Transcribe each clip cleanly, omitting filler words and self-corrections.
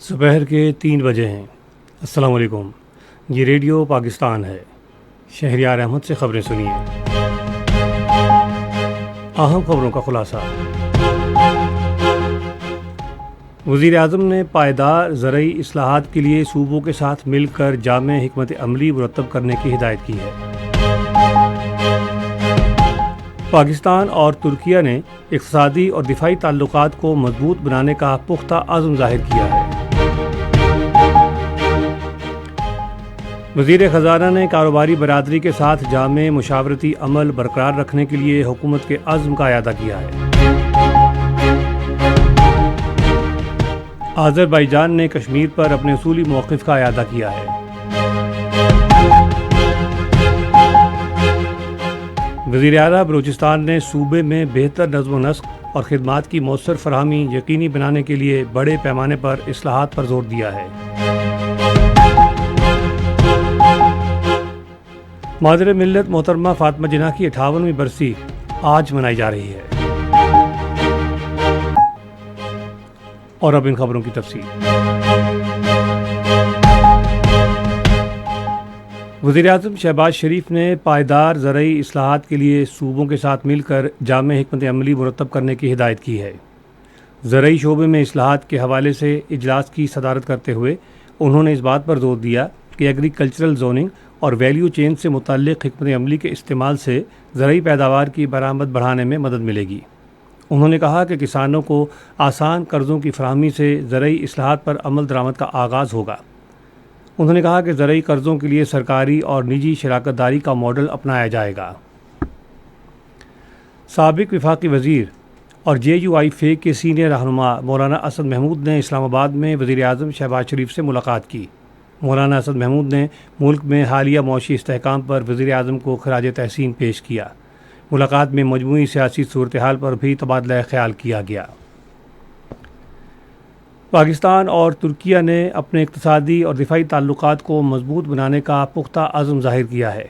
دوپہر کے 3 بجے ہیں۔ السلام علیکم، یہ ریڈیو پاکستان ہے۔ شہریار احمد سے خبریں سنیے۔ اہم خبروں کا خلاصہ۔ وزیر اعظم نے پائیدار زرعی اصلاحات کے لیے صوبوں کے ساتھ مل کر جامع حکمت عملی مرتب کرنے کی ہدایت کی ہے۔ پاکستان اور ترکیہ نے اقتصادی اور دفاعی تعلقات کو مضبوط بنانے کا پختہ عزم ظاہر کیا ہے۔ وزیر خزانہ نے کاروباری برادری کے ساتھ جامع مشاورتی عمل برقرار رکھنے کے لیے حکومت کے عزم کا اعادہ کیا ہے۔ آذربائیجان نے کشمیر پر اپنے اصولی موقف کا اعادہ کیا ہے۔ وزیر اعلیٰ بلوچستان نے صوبے میں بہتر نظم و نسق اور خدمات کی مؤثر فراہمی یقینی بنانے کے لیے بڑے پیمانے پر اصلاحات پر زور دیا ہے۔ مادر ملت محترمہ فاطمہ جناح کی 58ویں برسی آج منائی جا رہی ہے۔ اور اب ان خبروں کی تفصیل۔ وزیر اعظم شہباز شریف نے پائیدار زرعی اصلاحات کے لیے صوبوں کے ساتھ مل کر جامع حکمت عملی مرتب کرنے کی ہدایت کی ہے۔ زرعی شعبے میں اصلاحات کے حوالے سے اجلاس کی صدارت کرتے ہوئے انہوں نے اس بات پر زور دیا کہ ایگریکلچرل زوننگ اور ویلیو چین سے متعلق حکمت عملی کے استعمال سے زرعی پیداوار کی برآمد بڑھانے میں مدد ملے گی۔ انہوں نے کہا کہ کسانوں کو آسان قرضوں کی فراہمی سے زرعی اصلاحات پر عمل درآمد کا آغاز ہوگا۔ انہوں نے کہا کہ زرعی قرضوں کے لیے سرکاری اور نجی شراکت داری کا ماڈل اپنایا جائے گا۔ سابق وفاقی وزیر اور JUI فیک کے سینئر رہنما مولانا اسد محمود نے اسلام آباد میں وزیر اعظم شہباز شریف سے ملاقات کی۔ مولانا اسد محمود نے ملک میں حالیہ معاشی استحکام پر وزیر اعظم کو خراج تحسین پیش کیا۔ ملاقات میں مجموعی سیاسی صورتحال پر بھی تبادلہ خیال کیا گیا۔ پاکستان اور ترکیہ نے اپنے اقتصادی اور دفاعی تعلقات کو مضبوط بنانے کا پختہ عزم ظاہر کیا ہے۔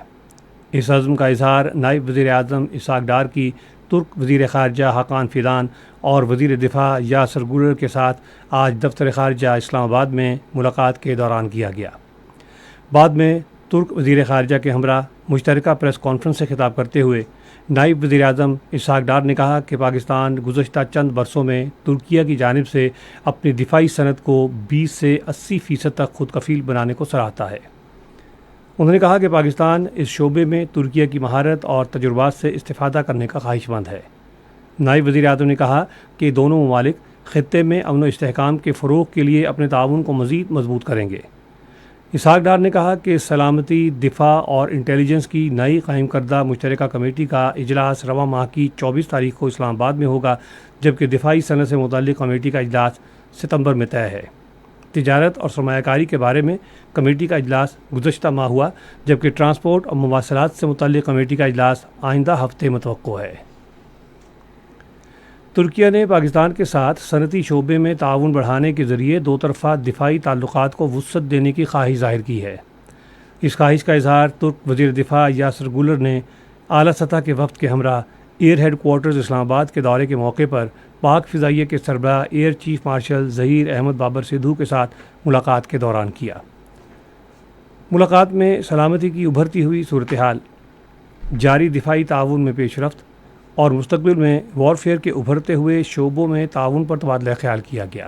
اس عزم کا اظہار نائب وزیر اعظم اسحاق ڈار کی ترک وزیر خارجہ حاکان فیدان اور وزیر دفاع یاسر گولر کے ساتھ آج دفتر خارجہ اسلام آباد میں ملاقات کے دوران کیا گیا۔ بعد میں ترک وزیر خارجہ کے ہمراہ مشترکہ پریس کانفرنس سے خطاب کرتے ہوئے نائب وزیر اعظم اسحاق ڈار نے کہا کہ پاکستان گزشتہ چند برسوں میں ترکیہ کی جانب سے اپنی دفاعی صنعت کو 20 سے 80% تک خود کفیل بنانے کو سراہتا ہے۔ انہوں نے کہا کہ پاکستان اس شعبے میں ترکیہ کی مہارت اور تجربات سے استفادہ کرنے کا خواہش مند ہے۔ نائب وزیر اعظم نے کہا کہ دونوں ممالک خطے میں امن و استحکام کے فروغ کے لیے اپنے تعاون کو مزید مضبوط کریں گے۔ اسحاق ڈار نے کہا کہ سلامتی، دفاع اور انٹیلیجنس کی نئی قائم کردہ مشترکہ کمیٹی کا اجلاس رواں ماہ کی 24 تاریخ کو اسلام آباد میں ہوگا، جبکہ دفاعی صنعت سے متعلق کمیٹی کا اجلاس ستمبر میں طے ہے۔ تجارت اور سرمایہ کاری کے بارے میں کمیٹی کا اجلاس گزشتہ ماہ ہوا، جبکہ ٹرانسپورٹ اور مواصلات سے متعلق کمیٹی کا اجلاس آئندہ ہفتے متوقع ہے۔ ترکیہ نے پاکستان کے ساتھ صنعتی شعبے میں تعاون بڑھانے کے ذریعے دو طرفہ دفاعی تعلقات کو وسعت دینے کی خواہش ظاہر کی ہے۔ اس خواہش کا اظہار ترک وزیر دفاع یاسر گولر نے اعلیٰ سطح کے وفد کے ہمراہ ایئر ہیڈ کوارٹرز اسلام آباد کے دورے کے موقع پر پاک فضائیہ کے سربراہ air chief marshal Zaheer Ahmed Babar Sidhu کے ساتھ ملاقات کے دوران کیا۔ ملاقات میں سلامتی کی ابھرتی ہوئی صورتحال، جاری دفاعی تعاون میں پیش رفت اور مستقبل میں وارفیئر کے ابھرتے ہوئے شعبوں میں تعاون پر تبادلہ خیال کیا گیا۔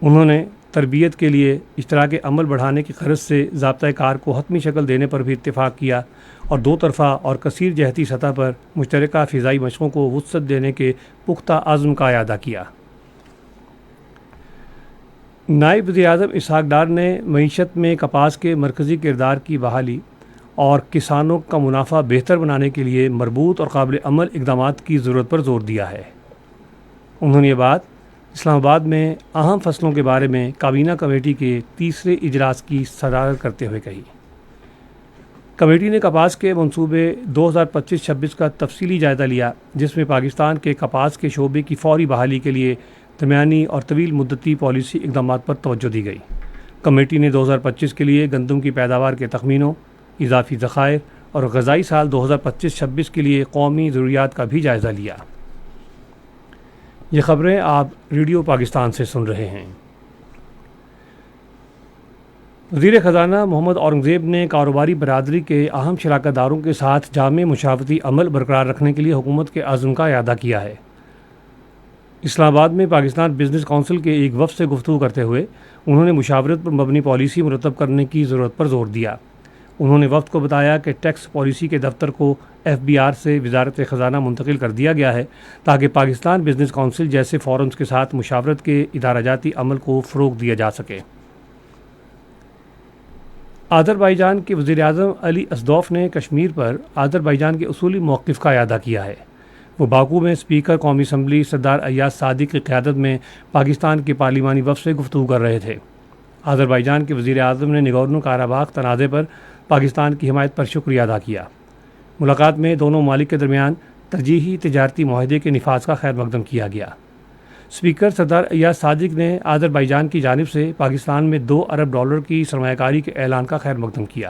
انہوں نے تربیت کے لیے اشتراک عمل بڑھانے کی غرض سے ضابطۂ کار کو حتمی شکل دینے پر بھی اتفاق کیا اور دو طرفہ اور کثیر جہتی سطح پر مشترکہ فضائی مشقوں کو وسعت دینے کے پختہ عزم کا اعادہ کیا۔ نائب وزیر اعظم اسحاق ڈار نے معیشت میں کپاس کے مرکزی کردار کی بحالی اور کسانوں کا منافع بہتر بنانے کے لیے مربوط اور قابل عمل اقدامات کی ضرورت پر زور دیا ہے۔ انہوں نے یہ بات اسلام آباد میں اہم فصلوں کے بارے میں کابینہ کمیٹی کے تیسرے اجلاس کی صدارت کرتے ہوئے کہی۔ کمیٹی نے کپاس کے منصوبے 2025-26 کا تفصیلی جائزہ لیا، جس میں پاکستان کے کپاس کے شعبے کی فوری بحالی کے لیے درمیانی اور طویل مدتی پالیسی اقدامات پر توجہ دی گئی۔ کمیٹی نے 2025 کے لیے گندم کی پیداوار کے تخمینوں، اضافی ذخائر اور غذائی سال 2025-26 کے لیے قومی ضروریات کا بھی جائزہ لیا۔ یہ خبریں آپ ریڈیو پاکستان سے سن رہے ہیں۔ وزیر خزانہ محمد اورنگزیب نے کاروباری برادری کے اہم شراکت داروں کے ساتھ جامع مشاورتی عمل برقرار رکھنے کے لیے حکومت کے عزم کا اعادہ کیا ہے۔ اسلام آباد میں پاکستان بزنس کونسل کے ایک وفد سے گفتگو کرتے ہوئے انہوں نے مشاورت پر مبنی پالیسی مرتب کرنے کی ضرورت پر زور دیا۔ انہوں نے وفد کو بتایا کہ ٹیکس پالیسی کے دفتر کو FBR سے وزارت خزانہ منتقل کر دیا گیا ہے تاکہ پاکستان بزنس کونسل جیسے فورمز کے ساتھ مشاورت کے ادارہ جاتی عمل کو فروغ دیا جا سکے۔ آذربائیجان کے وزیر اعظم علی اسدوف نے کشمیر پر آذربائیجان کے اصولی موقف کا اعادہ کیا ہے۔ وہ باکو میں اسپیکر قومی اسمبلی سردار ایاز صادق کی قیادت میں پاکستان کے پارلیمانی وفد سے گفتگو کر رہے تھے۔ آذربائیجان کے وزیر اعظم نے نگورنو کاراباخ تنازع پر پاکستان کی حمایت پر شکریہ ادا کیا۔ ملاقات میں دونوں ممالک کے درمیان ترجیحی تجارتی معاہدے کے نفاذ کا خیر مقدم کیا گیا۔ اسپیکر سردار ایاز صادق نے آذربائیجان کی جانب سے پاکستان میں $2 ارب کی سرمایہ کاری کے اعلان کا خیر مقدم کیا۔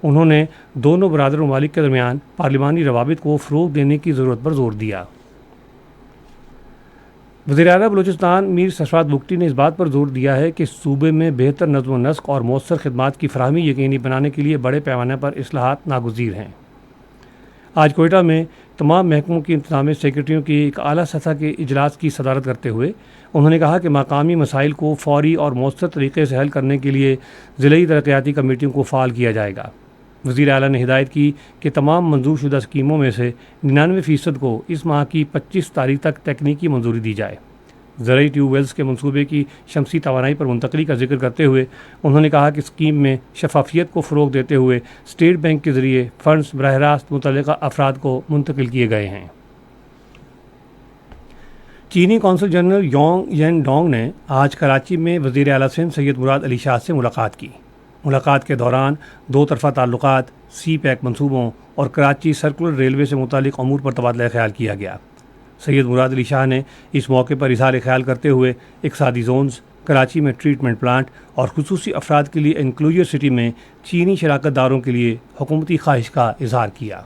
انہوں نے دونوں برادر ممالک کے درمیان پارلیمانی روابط کو فروغ دینے کی ضرورت پر زور دیا۔ وزیر اعلیٰ بلوچستان میر سرفراز بگٹی نے اس بات پر زور دیا ہے کہ صوبے میں بہتر نظم و نسق اور مؤثر خدمات کی فراہمی یقینی بنانے کے لیے بڑے پیمانے پر اصلاحات ناگزیر ہیں۔ آج کوئٹہ میں تمام محکموں کی انتظامی سیکرٹریوں کی ایک اعلیٰ سطح کے اجلاس کی صدارت کرتے ہوئے انہوں نے کہا کہ مقامی مسائل کو فوری اور مؤثر طریقے سے حل کرنے کے لیے ضلعی ترقیاتی کمیٹیوں کو فعال کیا جائے گا۔ وزیر اعلیٰ نے ہدایت کی کہ تمام منظور شدہ اسکیموں میں سے 99% کو اس ماہ کی 25 تاریخ تک تکنیکی منظوری دی جائے۔ زرعی ٹیوب ویلز کے منصوبے کی شمسی توانائی پر منتقلی کا ذکر کرتے ہوئے انہوں نے کہا کہ اسکیم میں شفافیت کو فروغ دیتے ہوئے اسٹیٹ بینک کے ذریعے فنڈز براہ راست متعلقہ افراد کو منتقل کیے گئے ہیں۔ چینی قونصل جنرل یونگ ین ڈونگ نے آج کراچی میں وزیر اعلیٰ سندھ سید مراد علی شاہ سے ملاقات کی۔ ملاقات کے دوران دو طرفہ تعلقات، سی پیک منصوبوں اور کراچی سرکولر ریلوے سے متعلق امور پر تبادلہ خیال کیا گیا۔ سید مراد علی شاہ نے اس موقع پر اظہار خیال کرتے ہوئے اقتصادی زونز، کراچی میں ٹریٹمنٹ پلانٹ اور خصوصی افراد کے لیے انکلوژر سٹی میں چینی شراکت داروں کے لیے حکومتی خواہش کا اظہار کیا۔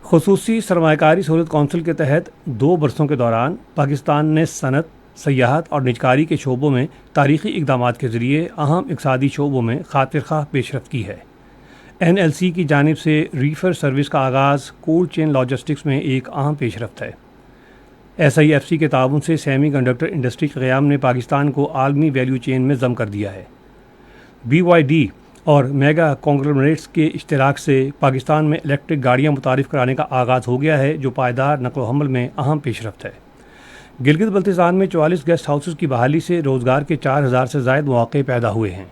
خصوصی سرمایہ کاری سہولت کونسل کے تحت 2 برسوں کے دوران پاکستان نے صنعت، سیاحت اور نجکاری کے شعبوں میں تاریخی اقدامات کے ذریعے اہم اقتصادی شعبوں میں خاطر خواہ پیش رفت کی ہے۔ NLC کی جانب سے ریفر سروس کا آغاز کولڈ چین لاجسٹکس میں ایک اہم پیش رفت ہے۔ SIFC کے تعاون سے سیمی کنڈکٹر انڈسٹری کے قیام نے پاکستان کو عالمی ویلیو چین میں ضم کر دیا ہے۔ BYD اور میگا کانگلومریٹس کے اشتراک سے پاکستان میں الیکٹرک گاڑیاں متعارف کرانے کا آغاز ہو گیا ہے، جو پائیدار نقل و حمل میں اہم پیش رفت ہے۔ گلگت بلتستان میں 44 گیسٹ ہاؤسز کی بحالی سے روزگار کے 4000 سے زائد مواقع پیدا ہوئے ہیں۔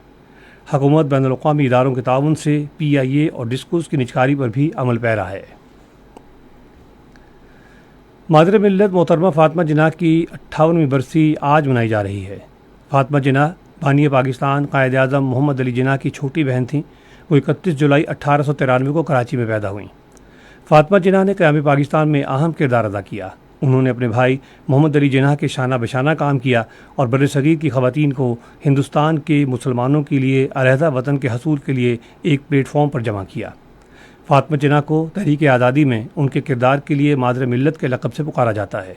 حکومت بین الاقوامی اداروں کے تعاون سے PIA اور ڈسکوز کی نجکاری پر بھی عمل پیرا ہے۔ مادر ملت محترمہ فاطمہ جناح کی 58ویں برسی آج منائی جا رہی ہے۔ فاطمہ جناح بانی پاکستان قائد اعظم محمد علی جناح کی چھوٹی بہن تھیں۔ وہ 31 جولائی 1893 کو کراچی میں پیدا ہوئیں۔ فاطمہ جناح نے قیام پاکستان میں اہم کردار ادا کیا۔ انہوں نے اپنے بھائی محمد علی جناح کے شانہ بشانہ کام کیا اور بر صغیر کی خواتین کو ہندوستان کے مسلمانوں کے لیے علیحدہ وطن کے حصول کے لیے ایک پلیٹ فارم پر جمع کیا۔ فاطمہ جناح کو تحریک آزادی میں ان کے کردار کے لیے مادر ملت کے لقب سے پکارا جاتا ہے۔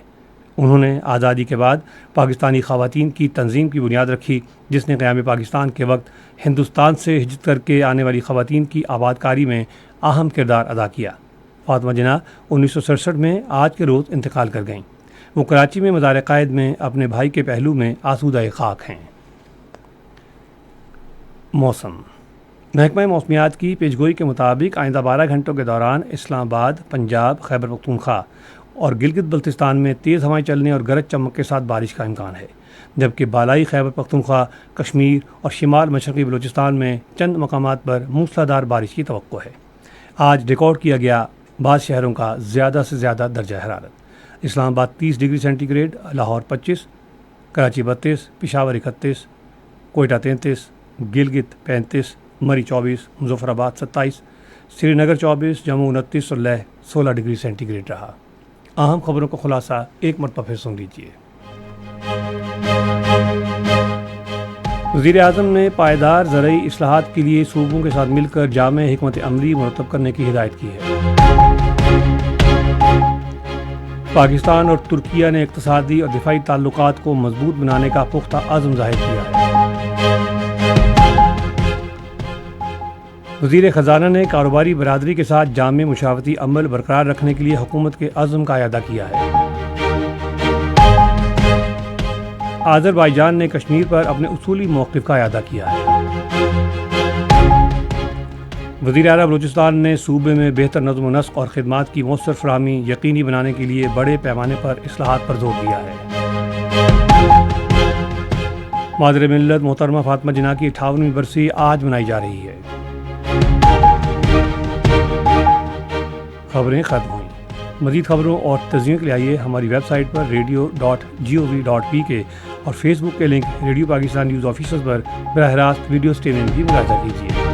انہوں نے آزادی کے بعد پاکستانی خواتین کی تنظیم کی بنیاد رکھی، جس نے قیام پاکستان کے وقت ہندوستان سے ہجرت کر کے آنے والی خواتین کی آباد کاری میں اہم کردار ادا کیا۔ فاطمہ جناح 1967 میں آج کے روز انتقال کر گئیں۔ وہ کراچی میں مزار قائد میں اپنے بھائی کے پہلو میں آسودہ خاک ہیں۔ موسم۔ محکمہ موسمیات کی پیشگوئی کے مطابق آئندہ 12 گھنٹوں کے دوران اسلام آباد، پنجاب، خیبر پختونخوا اور گلگت بلتستان میں تیز ہوائیں چلنے اور گرج چمک کے ساتھ بارش کا امکان ہے، جبکہ بالائی خیبر پختونخوا، کشمیر اور شمال مشرقی بلوچستان میں چند مقامات پر موسلادھار بارش کی توقع ہے۔ آج ریکارڈ کیا گیا بعض شہروں کا زیادہ سے زیادہ درجہ حرارت: Islamabad 30 degree centigrade, Lahore 25، Karachi 32، Peshawar 31، Quetta 33، Gilgit 35، Murree 24، Muzaffarabad 27، سری نگر 24، جموں 29 اور لیہ 16 ڈگری سینٹی گریڈ رہا۔ اہم خبروں کا خلاصہ ایک مرتبہ پھر سن لیجیے۔ وزیر اعظم نے پائیدار زرعی اصلاحات کے لیے صوبوں کے ساتھ مل کر جامع حکمت عملی مرتب کرنے کی ہدایت کی ہے۔ پاکستان اور ترکیہ نے اقتصادی اور دفاعی تعلقات کو مضبوط بنانے کا پختہ عزم ظاہر کیا ہے۔ وزیر خزانہ نے کاروباری برادری کے ساتھ جامع مشاورتی عمل برقرار رکھنے کے لیے حکومت کے عزم کا اعادہ کیا ہے۔ آذربائیجان نے کشمیر پر اپنے اصولی موقف کا اعادہ کیا ہے۔ وزیر اعلیٰ بلوچستان نے صوبے میں بہتر نظم و نسق اور خدمات کی مؤثر فراہمی یقینی بنانے کے لیے بڑے پیمانے پر اصلاحات پر زور دیا ہے۔ مادر ملت محترمہ فاطمہ جناح کی 58ویں برسی آج منائی جا رہی ہے۔ خبریں ختم ہوئیں۔ مزید خبروں اور تجزیوں کے لیے آئیے ہماری ویب سائٹ پر radio.gov.pk اور فیس بک کے link radio Pakistan news official پر براہ راست ویڈیو اسٹریمنگ بھی ملاحظہ کیجیے۔